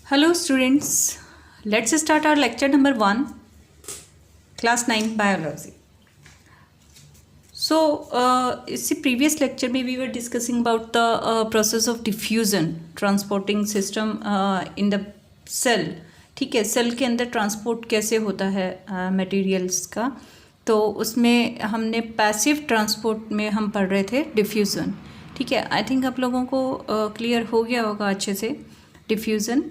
Hello students, let's start our lecture number 1, class 9 biology. So, इसी previous lecture में we were discussing about the process of diffusion, transporting system in the cell. ठीक है, cell के अंदर transport कैसे होता है मटेरियल्स का, तो उसमें हमने पैसिव ट्रांसपोर्ट में हम पढ़ रहे थे डिफ्यूज़न. ठीक है, आई थिंक आप लोगों को क्लियर हो गया होगा अच्छे से diffusion.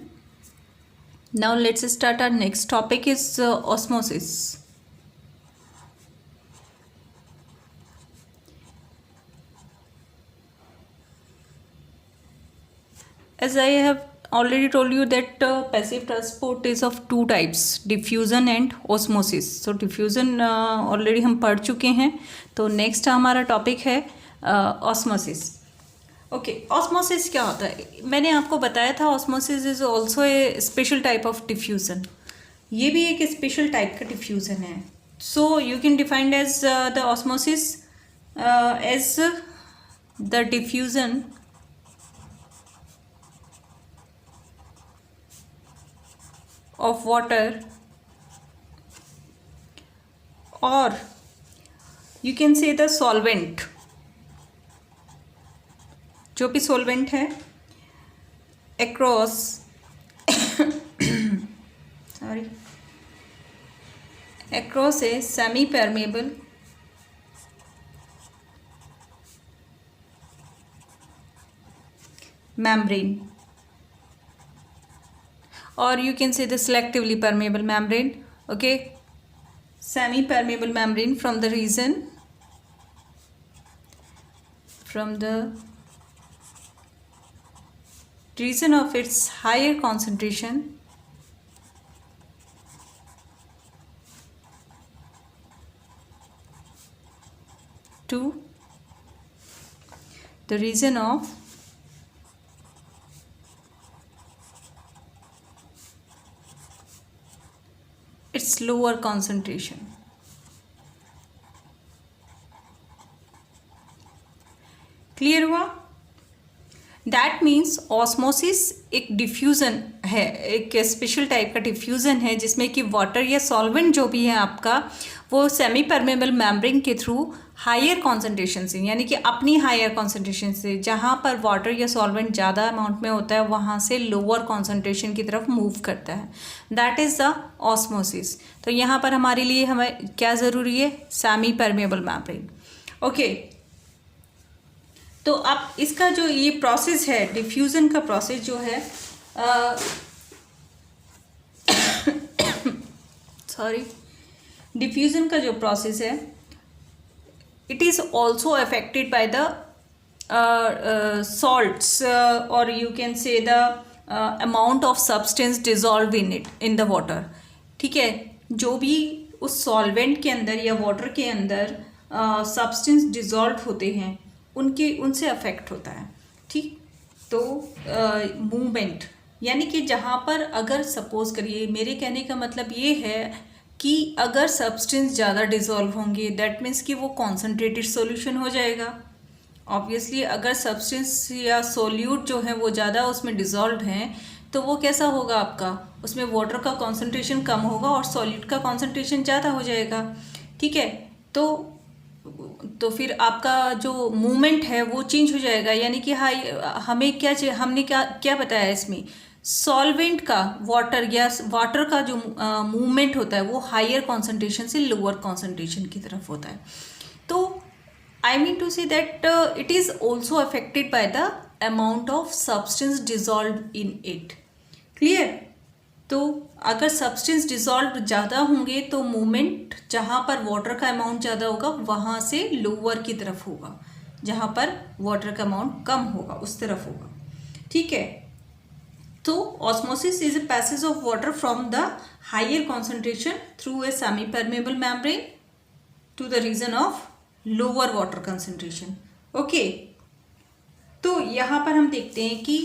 Now let's start. Our next topic is osmosis. As I have already told you that passive transport is of two types, diffusion and osmosis. So diffusion already हम पढ़ चुके हैं. तो next हमारा topic है osmosis. ओके, ऑस्मोसिस क्या होता है? मैंने आपको बताया था osmosis is also a special type of diffusion. ये भी एक स्पेशल टाइप का डिफ्यूज़न है. So you can defined as the osmosis as the diffusion of water, और you can say the solvent, जो भी सॉल्वेंट है, across across a semi permeable membrane, or you can say the selectively permeable membrane. Okay, semi permeable membrane from the region of its higher concentration to the region of its lower concentration. Clear हुआ? That means osmosis एक diffusion है, एक special type का diffusion है जिसमें कि water या solvent जो भी है आपका, वो सेमी परमेबल मेम्ब्रेन के थ्रू हायर कॉन्सेंट्रेशन से, यानी कि अपनी हायर कॉन्सेंट्रेशन से, जहाँ पर वाटर या सॉल्वेंट ज़्यादा अमाउंट में होता है वहाँ से लोअर कॉन्सेंट्रेशन की तरफ मूव करता है. That is the osmosis. तो यहाँ पर हमारे लिए हमें क्या ज़रूरी है? Semi permeable membrane. ओके, तो अब इसका जो ये प्रोसेस है, डिफ्यूज़न का प्रोसेस जो है, डिफ्यूज़न का जो प्रोसेस है, it is also affected by the salts, और you can say the amount of substance dissolve in the water. ठीक है, जो भी उस सॉल्वेंट के अंदर या वाटर के अंदर सब्सटेंस डिजॉल्व होते हैं उनसे अफेक्ट होता है. ठीक, तो मूवमेंट, यानी कि जहाँ पर अगर सपोज करिए, मेरे कहने का मतलब ये है कि अगर सब्सटेंस ज़्यादा डिज़ोल्व होंगे दैट मीन्स कि वो कॉन्सनट्रेटेड सॉल्यूशन हो जाएगा. ऑब्वियसली अगर सब्सटेंस या सोल्यूट जो है वो ज़्यादा उसमें डिज़ोल्व हैं तो वो कैसा होगा आपका, उसमें वाटर का कॉन्सनट्रेशन कम होगा और सॉल्यूट का कॉन्सनट्रेशन ज़्यादा हो जाएगा. ठीक है, तो फिर आपका जो मूवमेंट है वो चेंज हो जाएगा. यानी कि हमने क्या बताया इसमें, सॉल्वेंट का वाटर का जो मूवमेंट होता है वो हायर कॉन्सेंट्रेशन से लोअर कॉन्सेंट्रेशन की तरफ होता है. तो I mean to say that it is also affected by the amount of substance dissolve in it. Clear? तो अगर सब्सटेंस डिजॉल्व ज़्यादा होंगे तो मूवमेंट जहाँ पर वाटर का अमाउंट ज़्यादा होगा वहाँ से लोअर की तरफ होगा, जहाँ पर वाटर का अमाउंट कम होगा उस तरफ होगा. ठीक है, तो osmosis is a passage of water from the higher concentration through a semi permeable membrane to the region of lower water concentration. Okay, तो यहाँ पर हम देखते हैं कि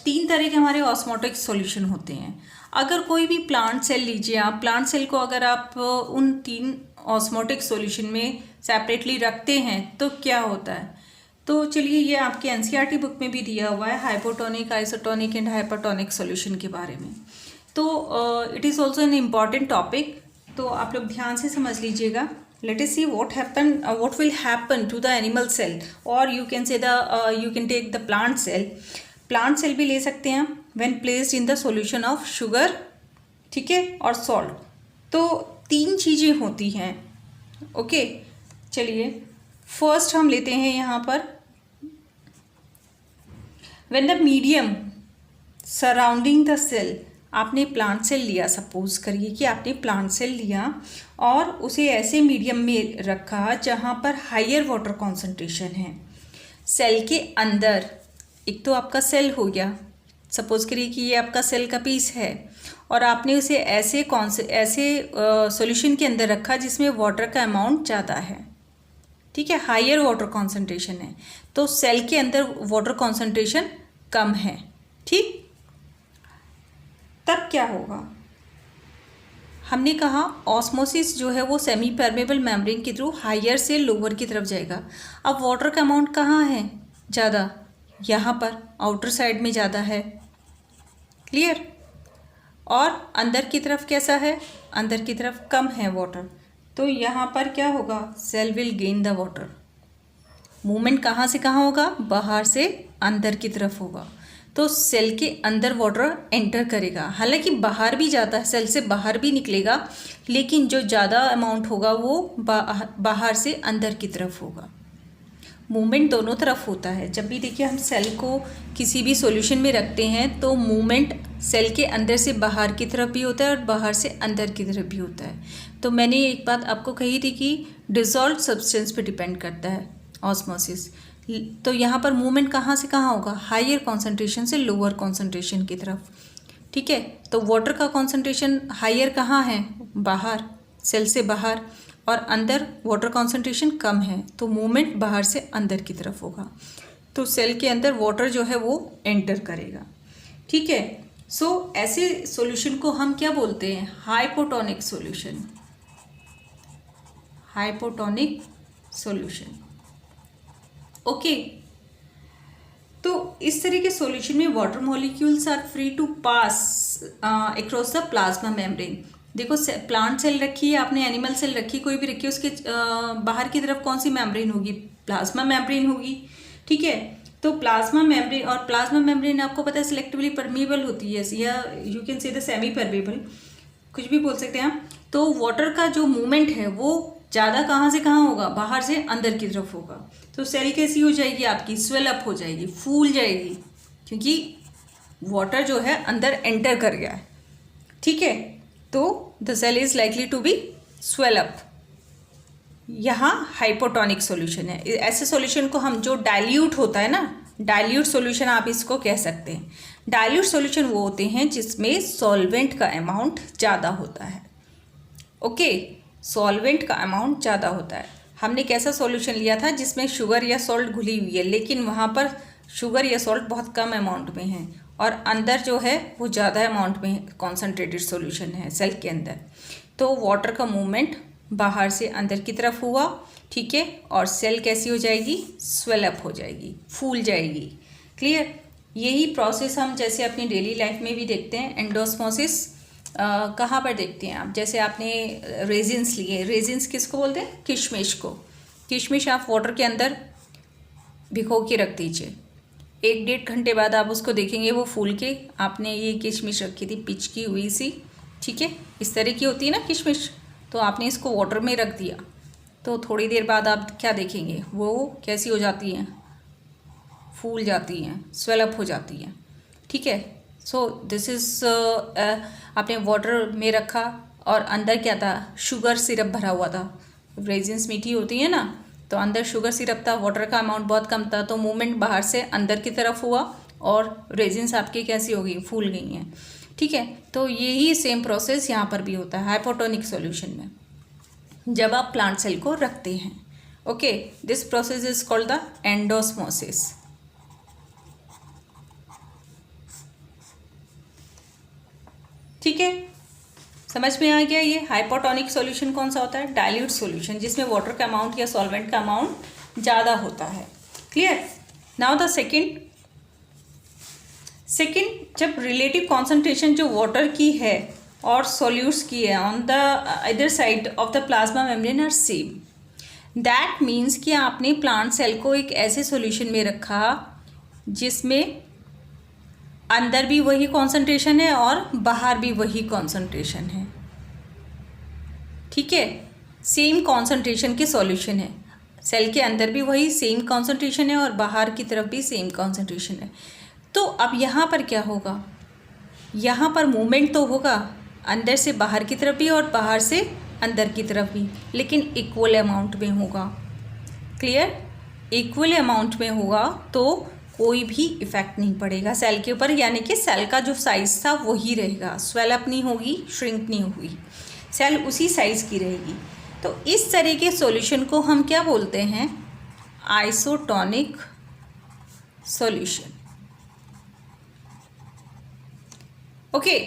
3 तरह के हमारे ऑस्मोटिक सॉल्यूशन होते हैं. अगर कोई भी प्लांट सेल लीजिए आप, प्लांट सेल को अगर आप उन 3 ऑस्मोटिक सॉल्यूशन में सेपरेटली रखते हैं तो क्या होता है, तो चलिए, ये आपके एनसीईआरटी बुक में भी दिया हुआ है hypotonic, isotonic and hypertonic solution के बारे में। तो it is also an important topic, तो आप लोग ध्यान से समझ लीजिएगा। Let us see what will happen to the animal cell, or you can say you can take the plant cell. Plant cell भी ले सकते हैं when placed in the solution of sugar, ठीक है, और सॉल्ट। तो 3 चीज़ें होती हैं। ओके, चलिए फर्स्ट हम लेते हैं यहाँ पर when the medium surrounding the cell, आपने प्लांट सेल लिया, सपोज करिए कि आपने प्लांट सेल लिया और उसे ऐसे मीडियम में रखा जहाँ पर हायर वाटर कॉन्सेंट्रेशन है। सेल के अंदर एक तो आपका सेल हो गया, सपोज करिए कि ये आपका सेल का पीस है, और आपने उसे ऐसे सॉल्यूशन के अंदर रखा जिसमें वाटर का अमाउंट ज़्यादा है, ठीक है, हायर वाटर कॉन्सेंट्रेशन है, तो सेल के अंदर वाटर कॉन्सेंट्रेशन कम है, ठीक। तब क्या होगा, हमने कहा ऑस्मोसिस जो है वो सेमी परमेबल मेम्ब्रेन के थ्रू हायर से लोअर की तरफ जाएगा। अब वाटर का अमाउंट कहाँ है ज़्यादा, यहाँ पर आउटर साइड में ज़्यादा है, क्लियर। और अंदर की तरफ कैसा है, अंदर की तरफ कम है वाटर, तो यहाँ पर क्या होगा, cell will gain the water. Movement कहाँ से कहाँ होगा, बाहर से अंदर की तरफ होगा, तो सेल के अंदर वाटर एंटर करेगा। हालांकि बाहर भी जाता है, सेल से बाहर भी निकलेगा, लेकिन जो ज़्यादा अमाउंट होगा वो बाहर से अंदर की तरफ होगा। मूवमेंट दोनों तरफ होता है। जब भी देखिए हम सेल को किसी भी सॉल्यूशन में रखते हैं तो मूवमेंट सेल के अंदर से बाहर की तरफ भी होता है और बाहर से अंदर की तरफ भी होता है। तो मैंने एक बात आपको कही थी कि डिसॉल्व सब्सटेंस पे डिपेंड करता है ऑस्मोसिस। तो यहाँ पर मूवमेंट कहाँ से कहाँ होगा, हायर कॉन्सेंट्रेशन से लोअर कॉन्सेंट्रेशन की तरफ, ठीक है। तो वाटर का कॉन्सेंट्रेशन हायर कहाँ है, बाहर, सेल से बाहर, और अंदर वाटर कॉन्सेंट्रेशन कम है, तो मूवमेंट बाहर से अंदर की तरफ होगा, तो सेल के अंदर वाटर जो है वो एंटर करेगा, ठीक है। सो ऐसे सॉल्यूशन को हम क्या बोलते हैं, hypotonic solution, hypotonic solution. Okay, तो इस तरह के सॉल्यूशन में water molecules are free to pass across the plasma membrane. देखो प्लांट सेल रखी है आपने, एनिमल सेल रखी, कोई भी रखी है, उसके बाहर की तरफ कौन सी मेम्ब्रेन होगी, प्लाज्मा मेम्ब्रेन होगी, ठीक है। तो प्लाज्मा मेम्ब्रेन, और प्लाज्मा मेम्ब्रेन आपको पता है सिलेक्टिवली परमेबल होती है, या you can say the semi permeable, कुछ भी बोल सकते हैं आप। तो वाटर का जो मूवमेंट है वो ज़्यादा कहाँ से कहाँ होगा, बाहर से अंदर की तरफ होगा। तो सेल कैसी हो जाएगी आपकी, स्वेल अप हो जाएगी, फूल जाएगी, क्योंकि वाटर जो है अंदर एंटर कर गया है, ठीक है। तो the cell is likely to be swell up. यहाँ हाइपोटोनिक सॉल्यूशन है। ऐसे सॉल्यूशन को हम, जो डाइल्यूट होता है ना, डाइल्यूट सॉल्यूशन आप इसको कह सकते हैं। डाइल्यूट सॉल्यूशन वो होते हैं जिसमें सॉल्वेंट का अमाउंट ज़्यादा होता है। ओके, सॉल्वेंट का अमाउंट ज़्यादा होता है। हमने कैसा सॉल्यूशन लिया था जिसमें शुगर या सॉल्ट घुली हुई है, लेकिन वहाँ पर शुगर या सॉल्ट बहुत कम अमाउंट में है और अंदर जो है वो ज़्यादा अमाउंट में कॉन्सेंट्रेटेड सॉल्यूशन है सेल के अंदर। तो वाटर का मूवमेंट बाहर से अंदर की तरफ हुआ, ठीक है, और सेल कैसी हो जाएगी, स्वेल अप हो जाएगी, फूल जाएगी, क्लियर। यही प्रोसेस हम जैसे अपनी डेली लाइफ में भी देखते हैं। एंडोस्मोसिस कहाँ पर देखते हैं आप, जैसे आपने रेजिन्स लिए, रेजिन्स किसको बोलते हैं, किशमिश को। किशमिश आप वाटर के अंदर भिगो के रख दीजिए, 1-1.5 घंटे बाद आप उसको देखेंगे वो फूल के, आपने ये किशमिश रखी थी पिचकी हुई सी, ठीक है, इस तरह की होती है ना किशमिश, तो आपने इसको वाटर में रख दिया, तो थोड़ी देर बाद आप क्या देखेंगे, वो कैसी हो जाती हैं, फूल जाती हैं, स्वेल अप हो जाती हैं, ठीक है। सो दिस इज़ आपने वाटर में रखा और अंदर क्या था, शुगर सिरप भरा हुआ था। रेजिन्स मीठी होती है ना, तो अंदर शुगर सिरप था, वाटर का अमाउंट बहुत कम था, तो मूवमेंट बाहर से अंदर की तरफ हुआ और रेजिन्स आपकी कैसी हो गई, फूल गई हैं, ठीक है। तो यही सेम प्रोसेस यहाँ पर भी होता है हाइपोटोनिक सॉल्यूशन में, जब आप प्लांट सेल को रखते हैं। Okay, this process is called the endosmosis. ठीक है, समझ में आ गया। ये हाइपोटोनिक सॉल्यूशन कौन सा होता है, डाइल्यूट सॉल्यूशन, जिसमें वाटर का अमाउंट या सॉल्वेंट का अमाउंट ज़्यादा होता है। क्लियर। नाउ द सेकेंड, जब रिलेटिव कॉन्सेंट्रेशन जो वाटर की है और सॉल्यूट्स की है on the other side of the plasma membrane are same, that means कि आपने प्लांट सेल को एक ऐसे सॉल्यूशन में रखा जिसमें अंदर भी वही कॉन्सेंट्रेशन है और बाहर भी वही कॉन्सेंट्रेशन है। ठीक है, सेम कॉन्सेंट्रेशन के सॉल्यूशन है, सेल के अंदर भी वही सेम कॉन्सेंट्रेशन है और बाहर की तरफ भी सेम कॉन्सेंट्रेशन है। तो अब यहाँ पर क्या होगा, यहाँ पर मूवमेंट तो होगा अंदर से बाहर की तरफ भी और बाहर से अंदर की तरफ भी, लेकिन इक्वल अमाउंट में होगा। क्लियर, इक्वल अमाउंट में होगा तो कोई भी इफ़ेक्ट नहीं पड़ेगा सेल के ऊपर, यानी कि सेल का जो साइज़ था वही रहेगा, स्वेल अप नहीं होगी, श्रिंक नहीं होगी, सेल उसी साइज़ की रहेगी। तो इस तरह के सॉल्यूशन को हम क्या बोलते हैं, आइसोटोनिक सॉल्यूशन। ओके